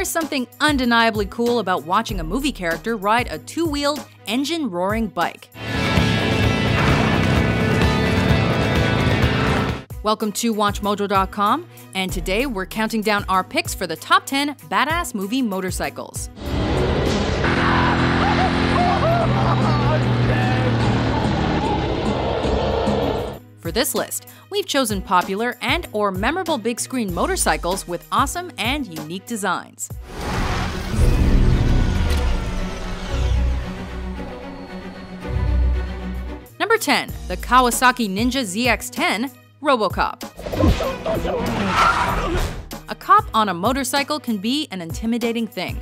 There's something undeniably cool about watching a movie character ride a two-wheeled, engine-roaring bike. Welcome to WatchMojo.com, and today we're counting down our picks for the top 10 badass movie motorcycles. For this list, we've chosen popular and/or memorable big-screen motorcycles with awesome and unique designs. Number 10. The Kawasaki Ninja ZX-10 RoboCop. A cop on a motorcycle can be an intimidating thing.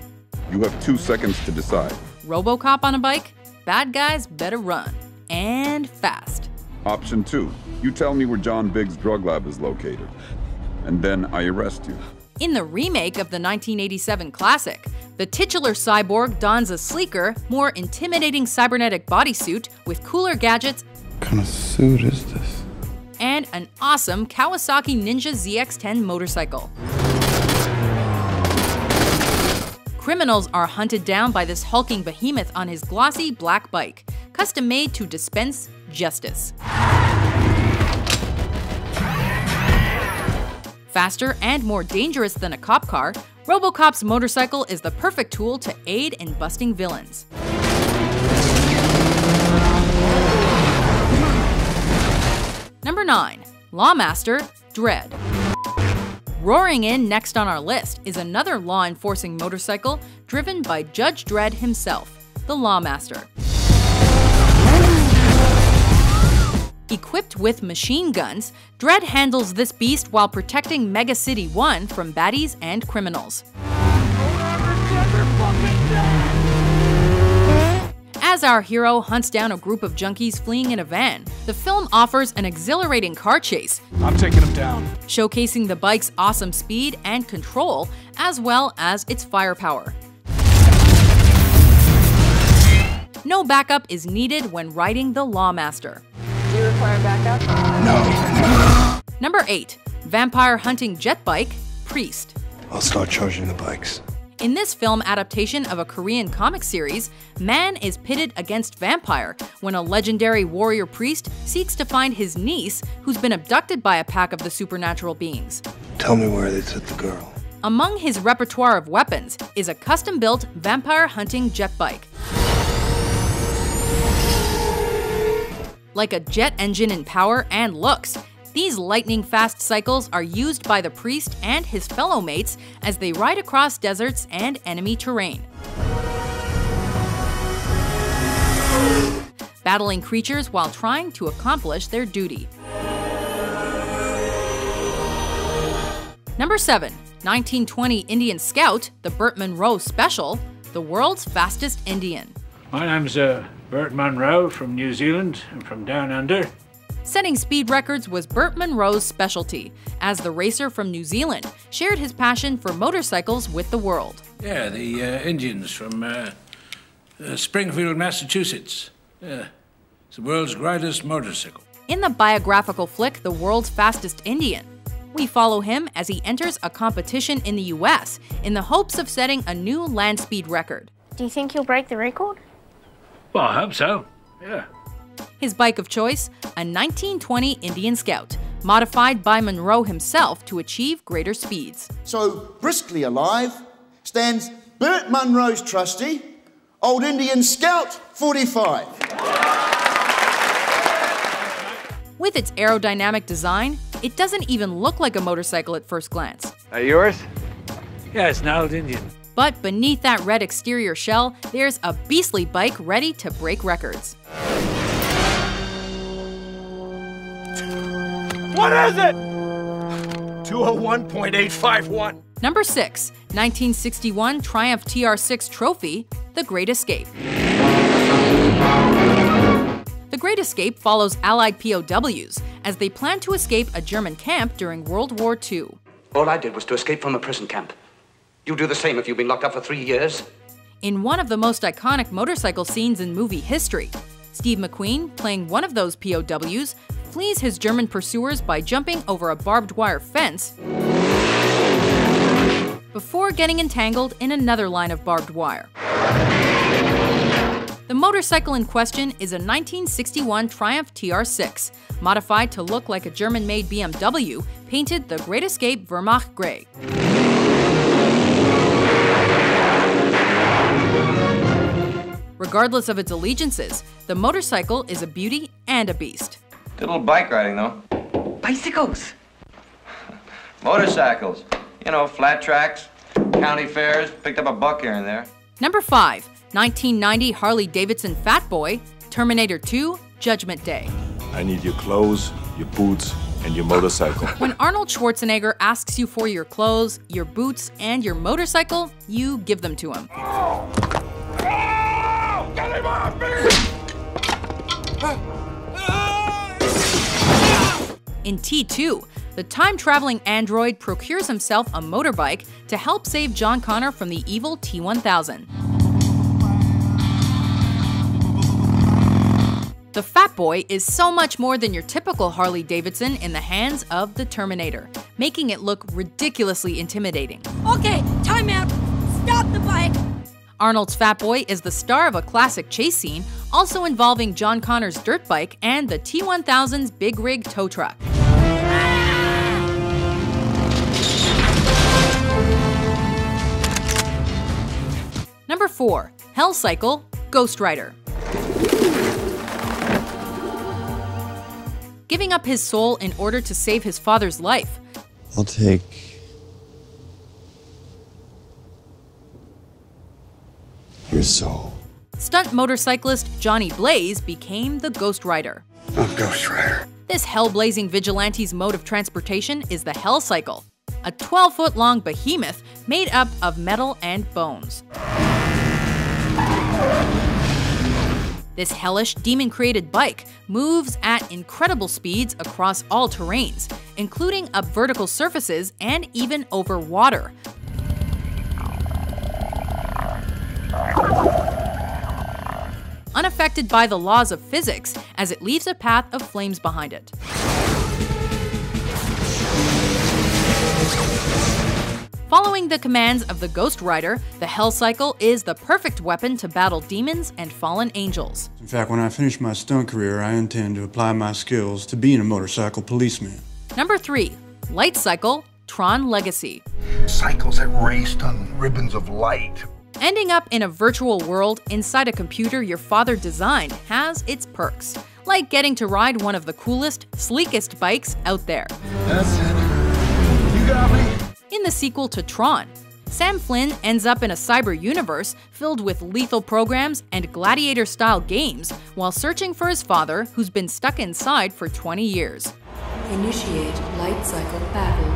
You have 2 seconds to decide. RoboCop on a bike? Bad guys better run. And fast. Option 2. You tell me where John Biggs' drug lab is located, and then I arrest you. In the remake of the 1987 classic, the titular cyborg dons a sleeker, more intimidating cybernetic bodysuit with cooler gadgets. What kind of suit is this? And an awesome Kawasaki Ninja ZX-10 motorcycle. Criminals are hunted down by this hulking behemoth on his glossy black bike, custom made to dispense justice. Faster and more dangerous than a cop car, RoboCop's motorcycle is the perfect tool to aid in busting villains. Number 9. Lawmaster Dredd. Roaring in next on our list is another law-enforcing motorcycle driven by Judge Dredd himself, the Lawmaster. Equipped with machine guns, Dredd handles this beast while protecting Mega City 1 from baddies and criminals. As our hero hunts down a group of junkies fleeing in a van, the film offers an exhilarating car chase. I'm taking him down. Showcasing the bike's awesome speed and control, as well as its firepower. No backup is needed when riding the Lawmaster. Do you require backup? No. Number 8. Vampire hunting jet bike, Priest. I'll start charging the bikes. In this film adaptation of a Korean comic series, man is pitted against vampire when a legendary warrior priest seeks to find his niece who's been abducted by a pack of the supernatural beings. Tell me where they took the girl. Among his repertoire of weapons is a custom-built vampire hunting jet bike. Like a jet engine in power and looks, these lightning-fast cycles are used by the priest and his fellow mates as they ride across deserts and enemy terrain. Battling creatures while trying to accomplish their duty. Number 7. 1920 Indian Scout, the Burt Munro Special, the world's fastest Indian. My name's Burt Munro from New Zealand. I'm from down under. Setting speed records was Burt Munro's specialty, as the racer from New Zealand shared his passion for motorcycles with the world. Yeah, the Indians from Springfield, Massachusetts. It's the world's greatest motorcycle. In the biographical flick The World's Fastest Indian, we follow him as he enters a competition in the US in the hopes of setting a new land speed record. Do you think you'll break the record? Well, I hope so, yeah. His bike of choice, a 1920 Indian Scout, modified by Munro himself to achieve greater speeds. So briskly alive stands Burt Munro's trusty, Old Indian Scout 45. With its aerodynamic design, it doesn't even look like a motorcycle at first glance. Yours? Yeah, it's an old Indian. But beneath that red exterior shell, there's a beastly bike ready to break records. What is it? 201.851. Number 6. 1961 Triumph TR6 Trophy, The Great Escape. The Great Escape follows Allied POWs as they plan to escape a German camp during World War II. All I did was to escape from a prison camp. You do the same if you've been locked up for 3 years. In one of the most iconic motorcycle scenes in movie history, Steve McQueen, playing one of those POWs, flees his German pursuers by jumping over a barbed wire fence before getting entangled in another line of barbed wire. The motorcycle in question is a 1961 Triumph TR6, modified to look like a German-made BMW, painted the Great Escape Wehrmacht gray. Regardless of its allegiances, the motorcycle is a beauty and a beast. Good little bike riding, though. Bicycles. Motorcycles. You know, flat tracks, county fairs, picked up a buck here and there. Number 5. 1990 Harley-Davidson Fat Boy, Terminator 2, Judgment Day. I need your clothes, your boots, and your motorcycle. When Arnold Schwarzenegger asks you for your clothes, your boots, and your motorcycle, you give them to him. Oh! Oh! Get him off me! In T2, the time-traveling android procures himself a motorbike to help save John Connor from the evil T-1000. The Fat Boy is so much more than your typical Harley-Davidson in the hands of the Terminator, making it look ridiculously intimidating. Okay, time out. Stop the bike. Arnold's Fat Boy is the star of a classic chase scene, also involving John Connor's dirt bike and the T-1000's big rig tow truck. Number 4. Hell Cycle, Ghost Rider. Giving up his soul in order to save his father's life. I'll take your soul. Stunt motorcyclist Johnny Blaze became the Ghost Rider. I'm Ghost Rider. This hell-blazing vigilante's mode of transportation is the Hell Cycle, a 12-foot-long behemoth made up of metal and bones. This hellish, demon-created bike moves at incredible speeds across all terrains, including up vertical surfaces and even over water. Unaffected by the laws of physics, as it leaves a path of flames behind it. Following the commands of the Ghost Rider, the Hell Cycle is the perfect weapon to battle demons and fallen angels. In fact, when I finish my stunt career, I intend to apply my skills to being a motorcycle policeman. Number 3. Light Cycle, Tron Legacy. Cycles that raced on ribbons of light. Ending up in a virtual world inside a computer your father designed has its perks, like getting to ride one of the coolest, sleekest bikes out there. That's it. You got me. In the sequel to Tron, Sam Flynn ends up in a cyber universe filled with lethal programs and gladiator-style games while searching for his father, who's been stuck inside for 20 years. Initiate light cycle battle.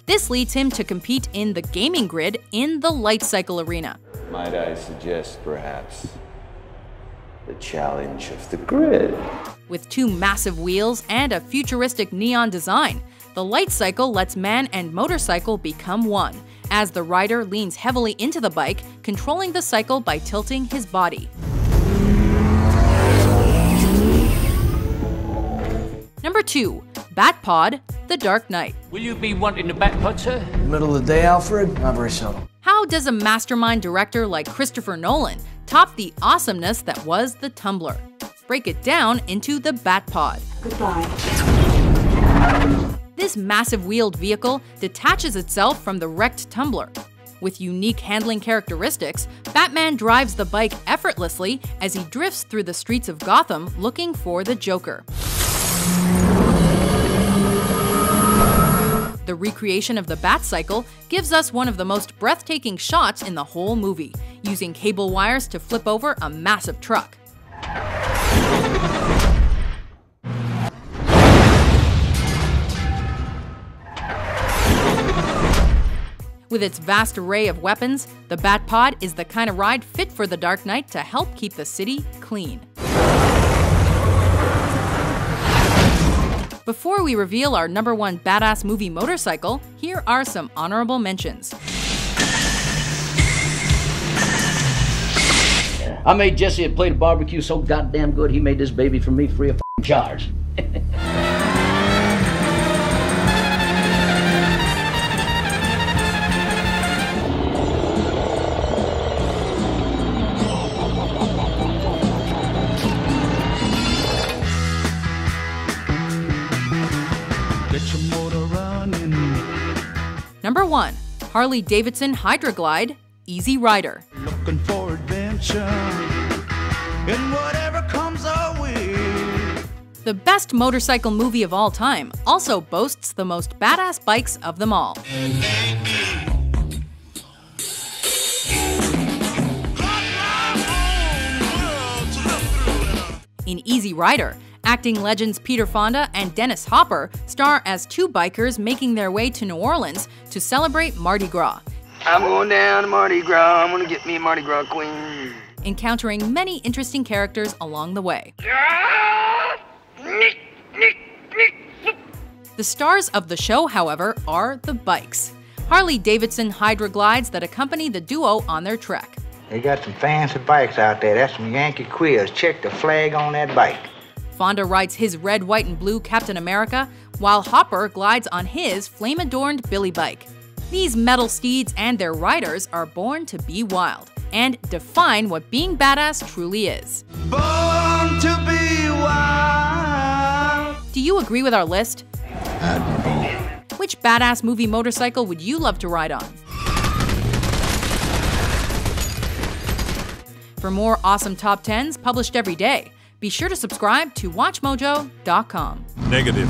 This leads him to compete in the gaming grid in the light cycle arena. Might I suggest, perhaps, the challenge of the grid? With 2 massive wheels and a futuristic neon design, the light cycle lets man and motorcycle become one, as the rider leans heavily into the bike, controlling the cycle by tilting his body. Number 2. Batpod, The Dark Knight. Will you be wanting a Batpod, sir? Middle of the day, Alfred? Not very subtle. How does a mastermind director like Christopher Nolan top the awesomeness that was the Tumbler? Break it down into the Batpod. Goodbye. This massive wheeled vehicle detaches itself from the wrecked Tumbler. With unique handling characteristics, Batman drives the bike effortlessly as he drifts through the streets of Gotham looking for the Joker. The recreation of the Bat-Cycle gives us one of the most breathtaking shots in the whole movie, using cable wires to flip over a massive truck. With its vast array of weapons, the Batpod is the kind of ride fit for the Dark Knight to help keep the city clean. Before we reveal our #1 badass movie motorcycle, here are some honorable mentions. I made Jesse a plate of barbecue so goddamn good he made this baby for me free of charge. Number 1. Harley-Davidson Hydra-Glide Easy Rider. Looking for adventure and whatever comes our way. The best motorcycle movie of all time also boasts the most badass bikes of them all. In Easy Rider, acting legends Peter Fonda and Dennis Hopper star as two bikers making their way to New Orleans to celebrate Mardi Gras. I'm going down to Mardi Gras. I'm gonna get me a Mardi Gras queen. Encountering many interesting characters along the way. The stars of the show, however, are the bikes. Harley-Davidson Hydra-Glides that accompany the duo on their trek. They got some fancy bikes out there. That's some Yankee quills. Check the flag on that bike. Fonda rides his red, white, and blue Captain America, while Hopper glides on his flame-adorned Billy bike. These metal steeds and their riders are born to be wild and define what being badass truly is. Born to be wild. Do you agree with our list? Admirable. Which badass movie motorcycle would you love to ride on? For more awesome top 10s published every day, be sure to subscribe to WatchMojo.com. Negative.